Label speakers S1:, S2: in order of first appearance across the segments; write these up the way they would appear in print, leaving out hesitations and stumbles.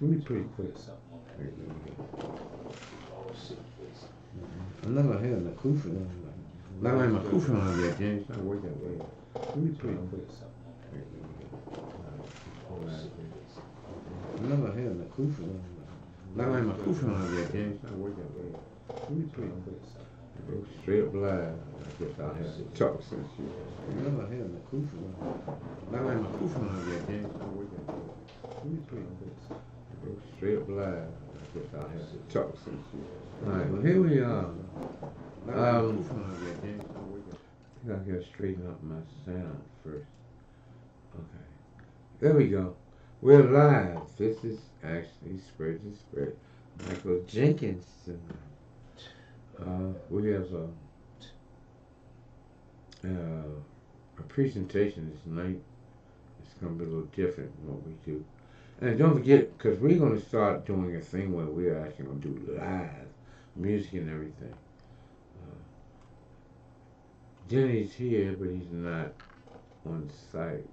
S1: Let me pretty quick. I'm not gonna have no kufa. Not like my kufa on yet, James. Not work that way. Let me pretty quick. I'm not gonna have no kufa. Not like my kufa on yet, James. Not work that way. Let me pretty quick. Go straight up live. I guess I'll have to talk some shit. I'm not gonna have no kufa. Not like my kufa on yet, James. Not work that way. Let me pretty quick. Go straight up live. I guess I'll have to talk some shit. Alright, well here we are. I think I gotta straighten up my sound first. Okay. There we go. We're live. This is actually Spread to Spread. Michael Jenkins. We have a presentation this night. It's gonna be a little different from what we do. And don't forget, because we're gonna start doing a thing where we're actually gonna do live music and everything. Jenny's here, but he's not on site.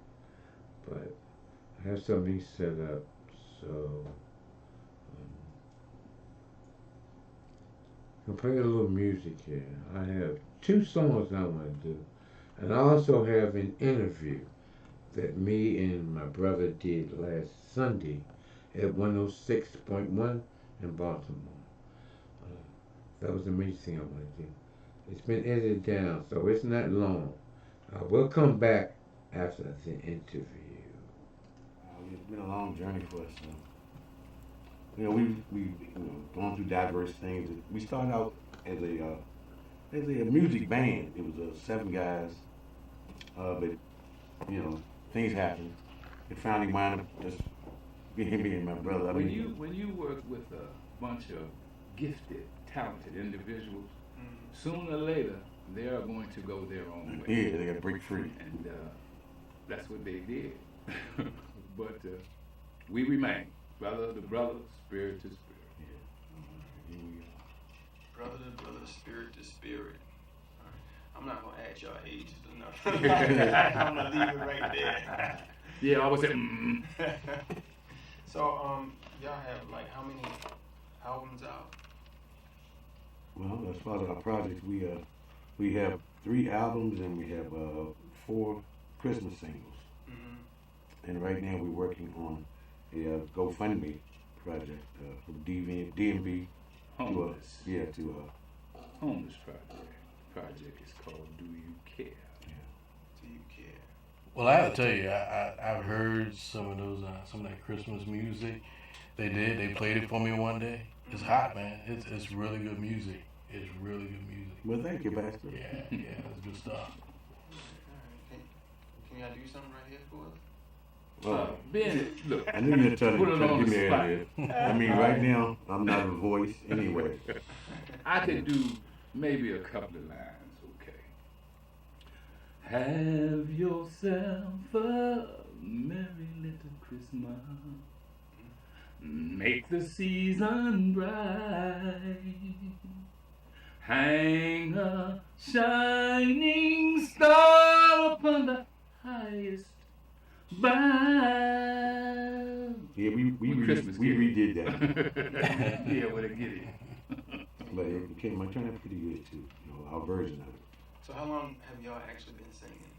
S1: But I have something set up, so I'll play a little music here. I have 2 songs I want to do, and I also have an interview that me and my brother did last Sunday at 106.1 in Baltimore. That was the main thing I want to do. It's been edited down, so it's not long. We'll come back after the interview.
S2: It's been a long journey for us. We've gone through diverse things. We started out as a music band. It was 7 guys, but things happened. It finally wound up just being me and my brother.
S3: When you work with a bunch of gifted, talented individuals, sooner or later they are going to go their own way.
S2: Yeah, they got to break free,
S3: and that's what they did. But we remain brother to brother, spirit to spirit.
S2: Yeah. Here we are.
S4: Brother to brother, spirit to spirit. All right. I'm not gonna ask y'all ages enough. I'm gonna leave it right there.
S3: Yeah, I was say.
S4: So y'all have like how many albums out?
S2: Well, as far as our projects, we have 3 albums and we have 4 Christmas singles. Mm-hmm. And right now we're working on a GoFundMe project from DMB.
S3: Homeless.
S2: To
S3: Homeless project is called Do You Care?
S2: Yeah.
S4: Do You Care?
S5: Well, I gotta tell you, I've heard some of those some of that Christmas music. They played it for me one day. It's hot, man. It's really good music. It's really good music.
S2: Well, thank you, Pastor.
S5: Yeah, it's good stuff.
S4: Alright, can y'all do something right here for us?
S3: Ben, look,
S2: I knew you were trying
S3: put it
S2: to
S3: on
S2: give
S3: the
S2: me an
S3: spot.
S2: idea. I mean, right now, I'm not a voice anyway.
S3: I could do maybe a couple of lines, okay? Have yourself a merry little Christmas. Make the season bright. Hang a shining star upon the highest bough.
S2: Yeah, we redid that.
S3: Yeah, what a giddy.
S2: But it came, it turned out pretty good too. Our version of it.
S4: So how long have y'all actually been singing?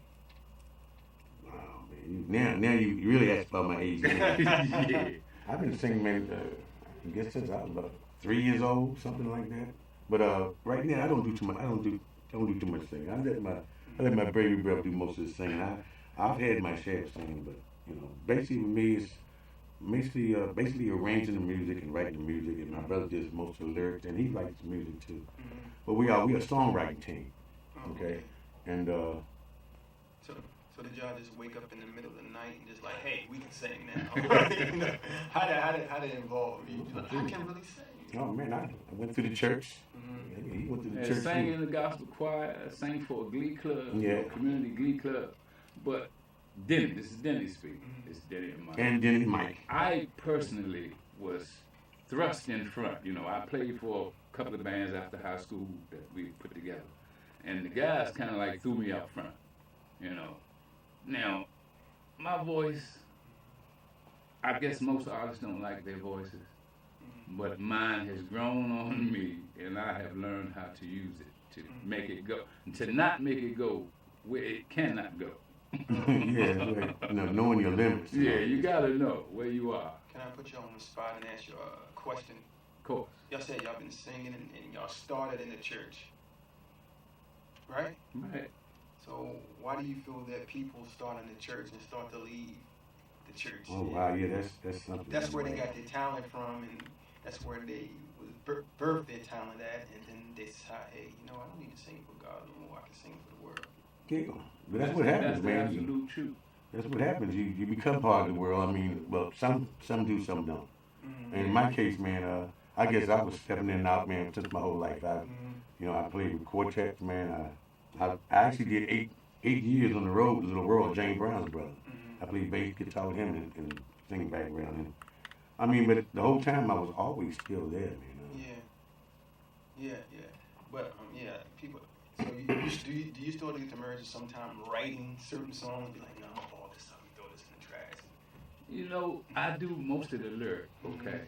S2: Wow, man. Now you really asked about my age.
S3: Yeah.
S2: I've been singing maybe, I guess since I was about 3 years old, something like that. But right now I don't do too much. I don't do too much singing. I let my baby brother do most of the singing. I've had my share of singing, but basically with me it's basically arranging the music and writing the music, and my brother does most of the lyrics, and he writes the music too. Mm-hmm. But we are a songwriting team, okay? And
S4: So did y'all just wake up in the middle of the night and just like, hey, we can sing now? How did it involve you? Like, I can really sing.
S2: Oh man, I went through the church. Mm-hmm. He went to the church.
S3: Sang in the gospel choir, sang for a glee club, a community glee club. But Denny, this is Denny speaking. Mm-hmm. It's Denny and Mike.
S2: And Denny Mike.
S3: I personally was thrust in front. I played for a couple of bands after high school that we put together. And the guys kind of like threw me out front, Now, my voice I guess most artists don't like their voices,
S4: Mhm.
S3: but mine has grown on me, and I have learned how to use it to make it go, to not make it go where it cannot go.
S2: Yeah, right. You know, knowing your limits.
S3: Yeah, you gotta know where you are.
S4: Can I put you on the spot and ask you a question?
S3: Of course.
S4: Y'all said y'all been singing and y'all started in the church, right?
S3: Right.
S4: So why do you feel that people start in the church and start to leave the church?
S2: Oh wow, yeah, that's something.
S4: That's where they got their talent from, and that's where they was birthed their talent at, and then they decide, hey, I don't need to sing for God no more. I can sing for the world.
S2: Giggle. But that's what happens,
S3: That's the
S2: man.
S3: absolute truth.
S2: That's what happens. You become part of the world. I mean, well, some do, some don't.
S4: Mm-hmm.
S2: And in my case, man, I guess I was stepping in and out, man, since my whole life. I played with quartets, man. I actually did eight years on the road with Little World, James Brown's brother. I played bass guitar with him and singing background. And I mean, but the whole time I was always still there, man.
S4: Yeah. But people. So do you still get to merge sometime writing certain songs and be like, no, I'm gonna ball this up and throw this in the trash?
S3: I do most of the lyric, okay?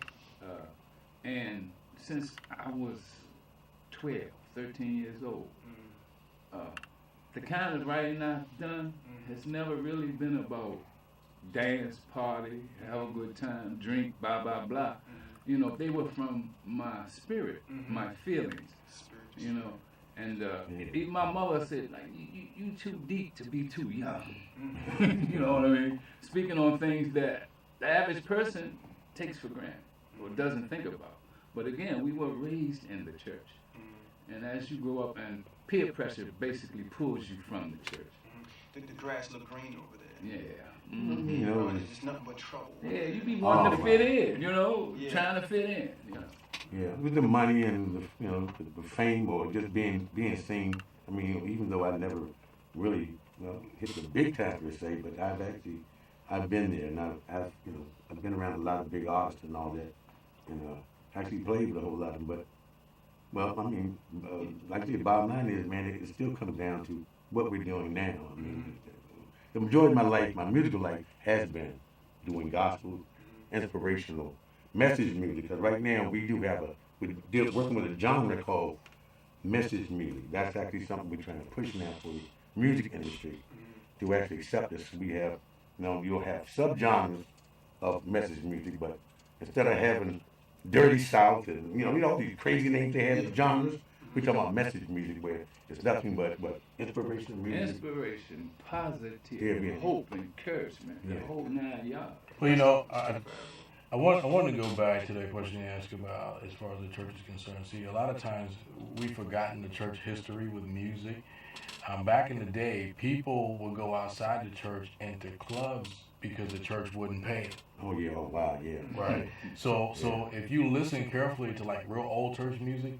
S3: And since I was 12, 13 years old, the kind of writing I've done has never really been about dance, party, have a good time, drink, blah, blah, blah. They were from my spirit, my feelings, And even my mother said, like, you too deep to be too young. You know what I mean? Speaking on things that the average person takes for granted or doesn't think about. But again, we were raised in the church. And as you grow up, and peer pressure basically pulls you from the church.
S4: The grass look green over there.
S3: Yeah.
S4: It's just nothing but trouble.
S3: Yeah, you be wanting to fit in,
S4: Yeah.
S3: trying to fit in.
S2: Yeah, with the money and the fame or just being seen. I mean, even though I never really hit the big time per se, but I've been there, and I've been around a lot of big artists and all that, and actually played with a whole lot of them. But well, I mean, like the bottom line is, man, it still comes down to what we're doing now. I mean, the majority of my life, my musical life, has been doing gospel, inspirational message music. Because right now we're working with a genre called message music. That's actually something we're trying to push now for the music industry to actually accept this. We have, you'll have subgenres of message music, but instead of having Dirty South and all these crazy names they have in genres, we talking about message music where it's nothing but inspirational music.
S3: Inspiration, positive,
S2: Yeah.
S3: hope, encouragement,
S2: Yeah.
S3: the whole 9 yards.
S5: Well, I want to go back to that question you asked about as far as the church is concerned. See, a lot of times we've forgotten the church history with music. Back in the day, people would go outside the church into clubs because the church wouldn't pay.
S2: Oh yeah, oh wow, yeah.
S5: Right. So if you listen carefully to like real old church music,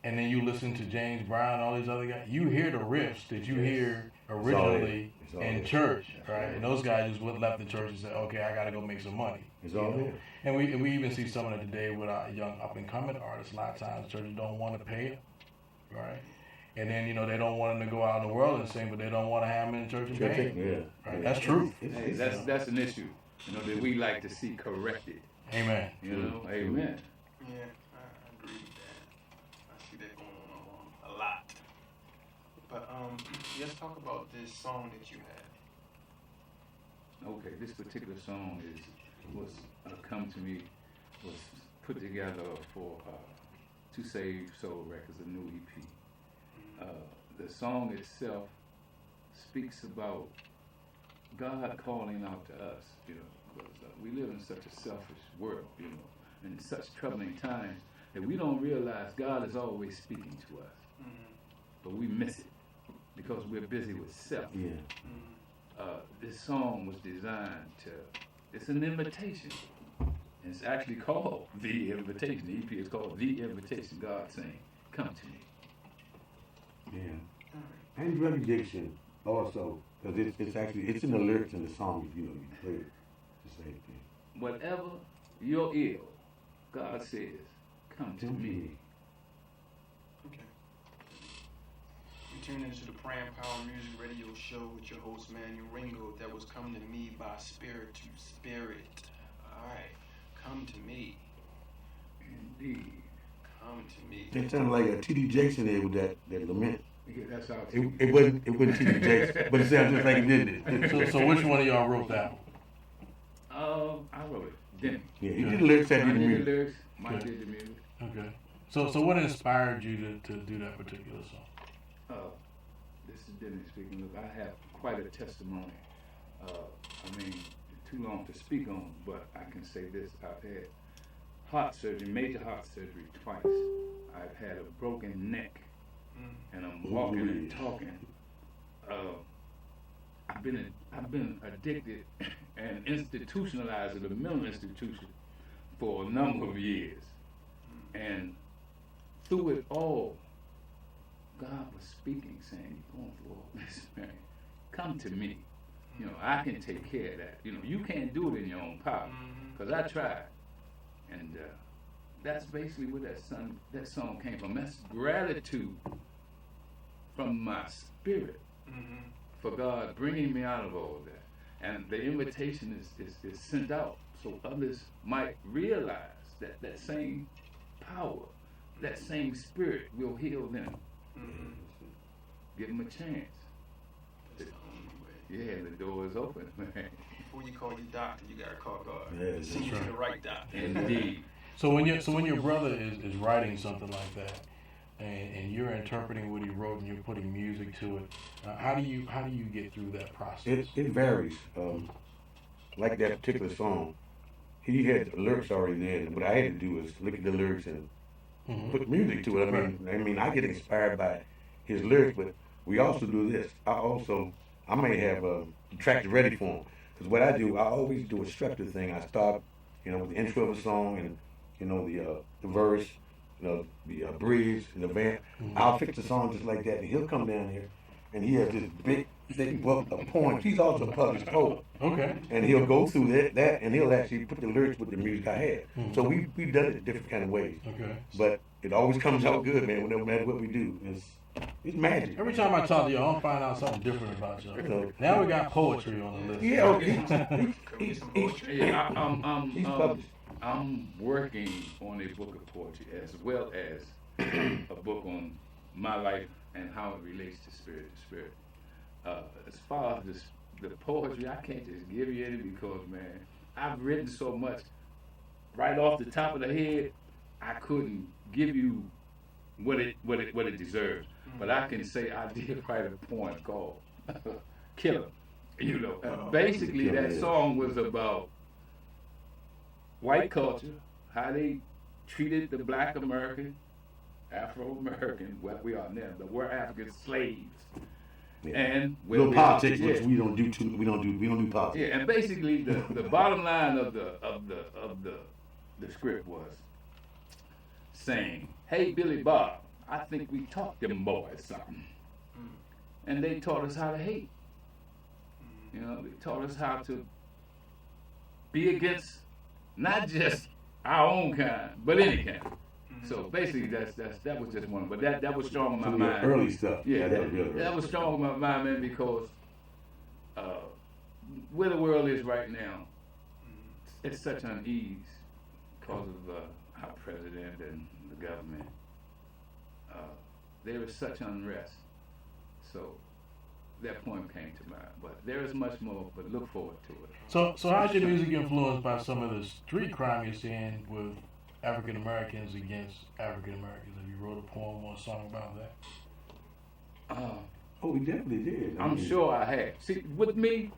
S5: and then you listen to James Brown and all these other guys, you hear the riffs that you hear originally
S2: It's all
S5: in
S2: there.
S5: church, right? And those guys just went left the church and said, okay, I got to go make some money.
S2: It's all there.
S5: And we even see some of it today with our young up and coming artists. A lot of times churches don't want to pay them, right? And then they don't want them to go out in the world and sing, but they don't want to have them in church and pay them.
S2: Yeah.
S5: Right? That's true.
S3: Hey, that's an issue, that we like to see corrected.
S5: Amen.
S3: Amen.
S4: Yeah, I agree with that. I see that going on a lot. But let's talk about this song that you had.
S3: Okay, this particular song was come to me, was put together for To Save Soul Records, a new EP. The song itself speaks about God calling out to us, because we live in such a selfish world, and such troubling times that we don't realize God is always speaking to us, but we miss it because we're busy with self.
S2: Yeah.
S3: This song was designed it's an invitation. It's actually called The Invitation. The EP is called The Invitation. God saying, come to me.
S2: Yeah. And drug addiction also, because it's in the lyrics in the song, you play it. The same thing.
S3: Whatever you're ill, God says, come to me.
S4: Okay. You tuned into the Praying Power Music Radio Show with your host, Manuel Ringo, that was coming to me by spirit to spirit. All right. Come to me.
S3: Indeed.
S4: Come to me.
S2: That sounded like a T.D. Jackson there with that lament.
S3: Yeah, that's how
S2: It wasn't T.D. Jackson, but it sounded just like it did.
S5: So which one of y'all wrote that one?
S3: I wrote it. Denny.
S2: Yeah, he did the lyrics, I
S3: I
S2: did the
S3: did the
S2: music.
S3: lyrics. Mike
S5: Okay.
S3: did the music.
S5: Okay. So what inspired you to do that particular song?
S3: This is Denny speaking. Look, I have quite a testimony. I mean, too long to speak on, but I can say this: I've had heart surgery, major heart surgery twice. I've had a broken neck, and I'm walking and talking. I've been addicted and institutionalized at a mental institution for a number of years, and through it all, God was speaking, saying, "You're going through all this, man. Come to me. You know, I can take care of that. You know, you can't do it in your own power, because I tried." And that's basically where that song came from. That's gratitude from my spirit for God bringing me out of all of that. And the invitation is sent out so others might realize that that same power, that same spirit will heal them. Give them a chance.
S4: That's the only way.
S3: Yeah, the door is open, man.
S4: Before you call your doctor, you gotta call God.
S2: Yes,
S4: Send you
S5: that's
S4: to the right doctor.
S3: Indeed.
S5: So when your brother is writing something like that, and you're interpreting what he wrote and you're putting music to it, how do you get through that process?
S2: It varies. Like that particular song, he had the lyrics already there. And what I had to do is look at the lyrics and put music to it. I mean, I get inspired by his lyrics, but we also do this. I may have tracks ready for him. Because what I do, I always do a structured thing. I start, with the intro of a song and, the verse, the bridge, the vamp. I'll fix the song just like that, and he'll come down here, and he has this big, thick book of poems. He's also a published poet.
S5: Okay.
S2: And he'll go through that, and he'll actually put the lyrics with the music I had. So we've done it different kind of ways.
S5: Okay.
S2: But it always comes out good, man, no matter what we do. It's magic.
S5: Every time I talk to you, I don't find out something different about you.
S2: So-
S5: Now we got poetry on the list.
S2: Yeah, okay.
S4: Can we get some poetry?
S3: Yeah,
S2: He's published.
S3: I'm working on a book of poetry as well as a book on my life and how it relates to spirit to spirit. As far as the poetry, I can't just give you any because, man, I've written so much right off the top of the head. I couldn't give you what it deserves, but I can say I did write a poem called "Killer." Basically that song was about white culture, how they treated the black American, Afro-American, what we are now, but we're African slaves.
S2: Yeah.
S3: And
S2: Little
S3: we are-
S2: politics, which
S3: yeah.
S2: we don't do politics.
S3: Yeah, and basically the bottom line of the script was saying, "Hey Billy Bob, I think we taught them boys something, and they taught us how to hate. They taught us how to be against not just our own kind, but any kind." So basically, that was just one, but that was strong in my
S2: Some of the
S3: mind.
S2: early stuff.
S3: Yeah,
S2: that was really
S3: that was strong in my mind, man, because where the world is right now, it's such unease because of our president and the government. There is such unrest. So that poem came to mind. But there is much more, but look forward to it.
S5: So how's your music influenced by some of the street crime you're seeing with African Americans against African Americans? Have you wrote a poem or a song about that?
S2: Oh, we definitely did.
S3: I'm sure I have. See, with me,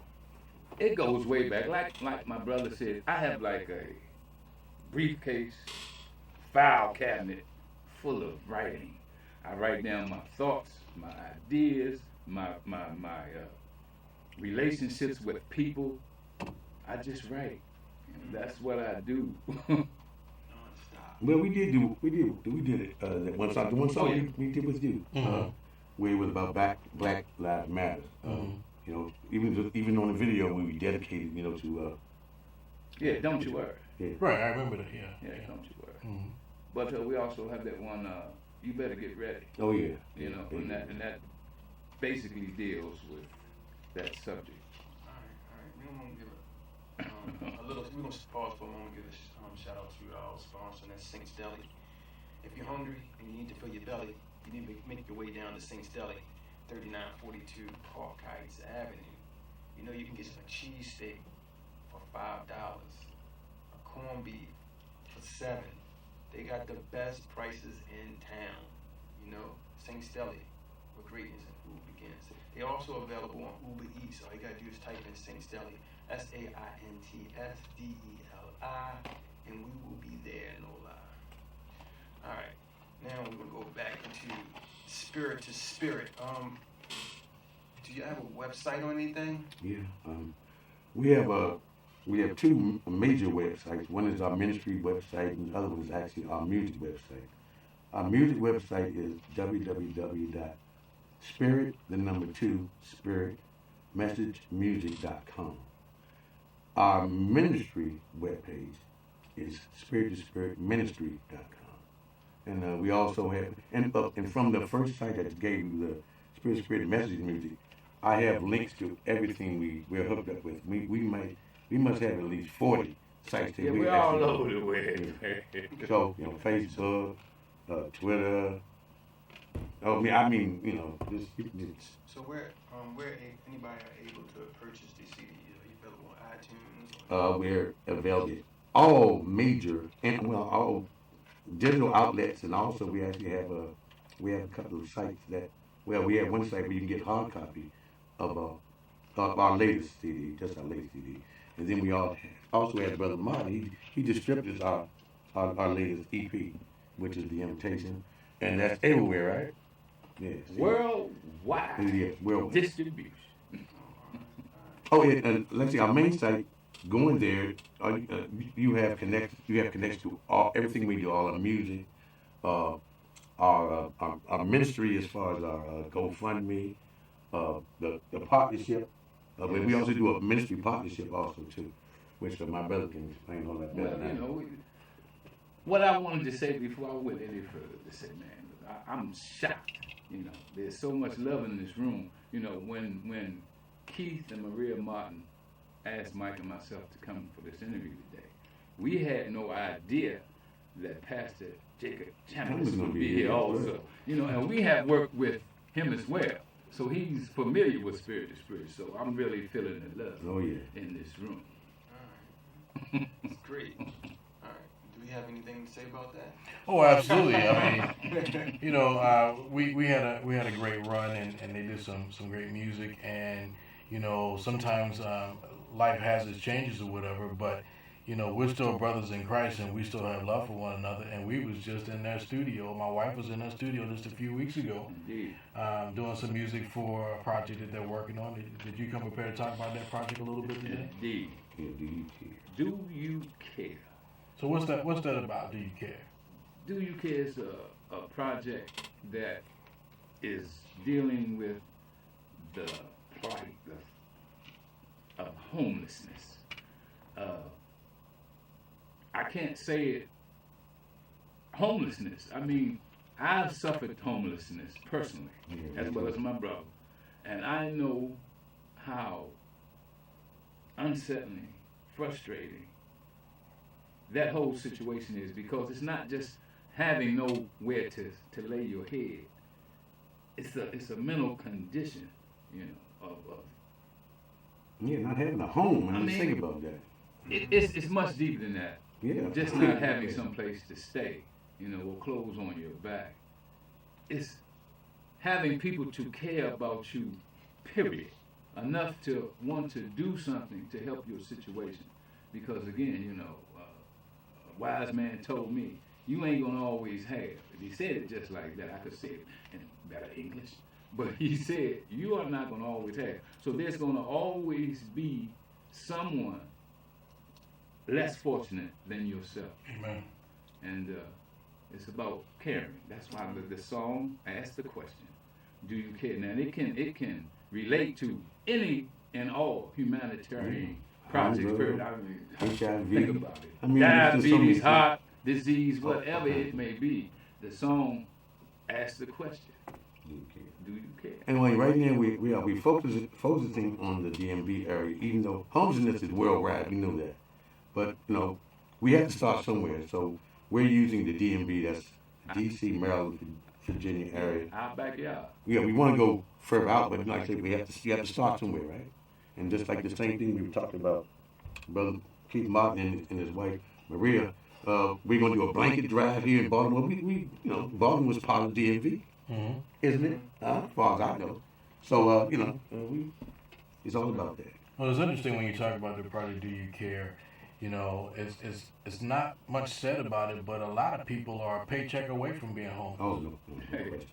S3: it goes way back. Like my brother said, I have like a briefcase, file cabinet full of writing. I write down my thoughts, my ideas, my relationships with people. I just write. That's what I do.
S2: Well, we did it. That one song, the one song we did with you, where it was about Black Lives Matter. Even on the video, we dedicated, to.
S3: Yeah, don't you worry.
S2: Yeah.
S5: Right, I remember that. Yeah.
S3: Yeah, don't you worry. But we also have that one. You better get ready.
S2: Oh yeah.
S3: And that basically deals with that subject.
S4: All right. We don't want to give We're gonna pause for a moment. Give a shout out to our sponsor, and that's Saints Deli. If you're hungry and you need to fill your belly, you need to make your way down to Saints Deli, 3942 Park Heights Avenue. You know you can get a cheesesteak for $5, a corned beef for $7. They got the best prices in town. You know, Saints Deli, where greatness and food begins. They're also available on Uber Eats. All you gotta do is type in Saints Deli, SAINTSDELI, and we will be there, no lie. All right, now we're gonna go back into spirit to spirit. Do you have a website or anything?
S2: Yeah. We have two major websites. One is our ministry website, and the other one is actually our music website. Our music website is www.spiritmessagemusic.com. Our ministry webpage is spirit-to-spirit-ministry.com. And we also have, and from the first site that gave you the Spirit Message Music, I have links to everything we're hooked up with. We must have at least 40 sites that
S3: Yeah,
S2: we
S3: we're all
S2: actually
S3: over the web.
S2: So, Facebook, Twitter. It's
S4: So where anybody are able to purchase these CDs? Are you available on iTunes?
S2: we're available at all major all digital outlets, and also we actually have a couple of sites that we have one site where you can get hard copy of our latest CD, just our latest CD, and then we also have Brother Martin. He distributes our latest EP, which is The Invitation, and that's everywhere, right? Yes.
S3: Worldwide
S2: Yeah, worldwide.
S3: distribution.
S2: Oh, and let's see, our main site. Going there, you have connection to everything we do, all our music, our ministry as far as our GoFundMe, the partnership. But we also do a ministry partnership also too, which my brother can explain all that better.
S3: Well, you know, what I wanted to say before I went any further, to say, man, I'm shocked. You know, there's so much love in this room. You know, when Keith and Maria Martin asked Mike and myself to come for this interview today, we had no idea that Pastor Jacob Chambliss would be here also. You know, and we have worked with him as well. So he's familiar with Spirit to Spirit. So I'm really feeling the love in this room.
S4: All right. That's great. All right. Do we have anything to say about that?
S5: Oh, absolutely. I mean, you know, we had a great run, and they did some great music, and you know, sometimes life has its changes or whatever, but you know, we're still brothers in Christ, and we still have love for one another. And we was just in their studio. My wife was in their studio just a few weeks ago, doing some music for a project that they're working on. Did you come prepared to talk about that project a little bit today?
S3: Indeed. Do you care?
S5: So what's that about? Do you care?
S3: Do You Care is a project that is dealing with the plight of homelessness. I can't say it. Homelessness. I mean, I've suffered homelessness personally, as well as my brother, and I know how unsettling, frustrating that whole situation is, because it's not just having nowhere to lay your head. It's a mental condition, you know,
S2: not having a home. I mean, think about that.
S3: It's much deeper than that.
S2: Yeah.
S3: Just not having some place to stay, you know, or clothes on your back. It's having people to care about you, period. Enough to want to do something to help your situation. Because again, you know, a wise man told me, you ain't gonna always have. If he said it just like that, I could say it in better English. But he said, you are not gonna always have. So there's gonna always be someone less fortunate than yourself.
S5: Amen.
S3: And it's about caring. That's why the song asks the question, do you care? Now it can relate to any and all humanitarian projects. Period. I mean,
S2: HIV.
S3: think about it.
S2: I mean,
S3: diabetes, heart disease, whatever it may be. The song asks the question, Do you care?
S2: And like right now, we are focusing on the DMV area, even though homelessness is worldwide. We know that, but we have to start somewhere. So we're using the DMV, that's D.C., Maryland, Virginia area.
S3: Our backyard.
S2: Yeah, we want to go further out, but like I said, you have to start somewhere, right? And just like the same thing we were talking about, Brother Keith Martin and his wife Maria, we're going to do a blanket drive here in Baltimore. We Baltimore was part of DMV, isn't it? As far as I know. So it's all about that.
S5: Well, it's interesting when you talk about the project Do You Care. It's not much said about it, but a lot of people are a paycheck away from being homeless.
S2: Oh no question.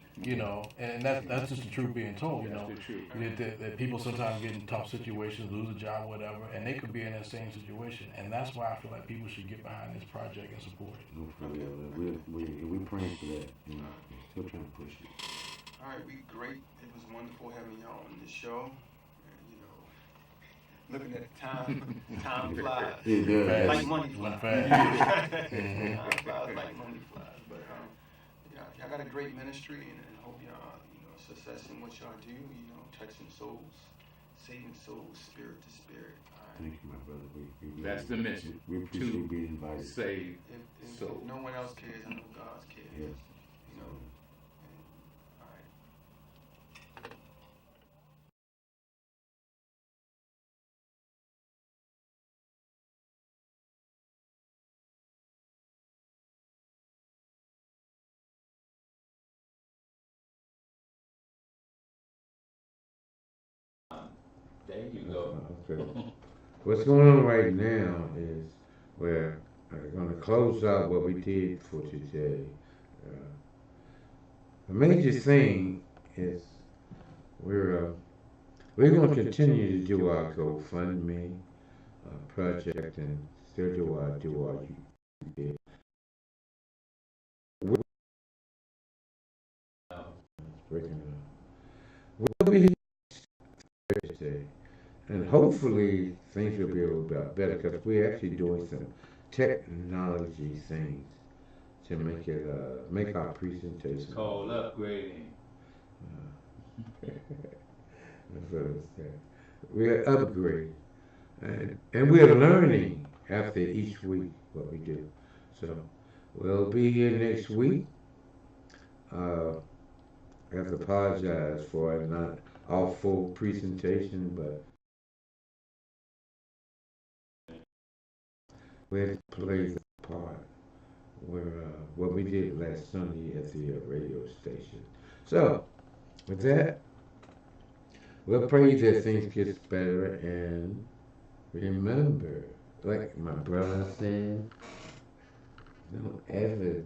S5: And that's just the truth being told.
S3: That's the truth.
S5: That people sometimes get in tough situations, lose a job, whatever, and they could be in that same situation. And that's why I feel like people should get behind this project and support it.
S2: No, for real. We're praying for that. Still trying to push it.
S4: All right, we great. It was wonderful having y'all on this show. Looking at the time, time flies.
S2: It does.
S4: Like money flies.
S5: Mhm.
S4: Time flies like money flies. But y'all got a great ministry, and hope y'all success in what y'all do. Touching souls, saving souls, spirit to spirit.
S2: Thank you, my brother. We
S3: That's the mission.
S2: We appreciate being invited.
S3: Save
S4: If
S3: souls.
S4: no one else cares, I know God cares.
S2: Yes.
S4: All right.
S3: There you go.
S1: Okay. What's going on right now is we're going to close out what we did for today. The major thing is we're going to continue to do our GoFundMe project and still do our YouTube. Breaking up. We'll be here Thursday, and hopefully things will be a little bit better because we're actually doing some technology things to make our presentation.
S3: It's called upgrading.
S1: That's what it said. We're upgrading, and we're learning after each week what we do. So we'll be here next week. I have to apologize for it, not our full presentation, but we had to play the part where what we did last Sunday at the radio station. So, with that, we'll pray that things get better, and remember, like my brother said, don't ever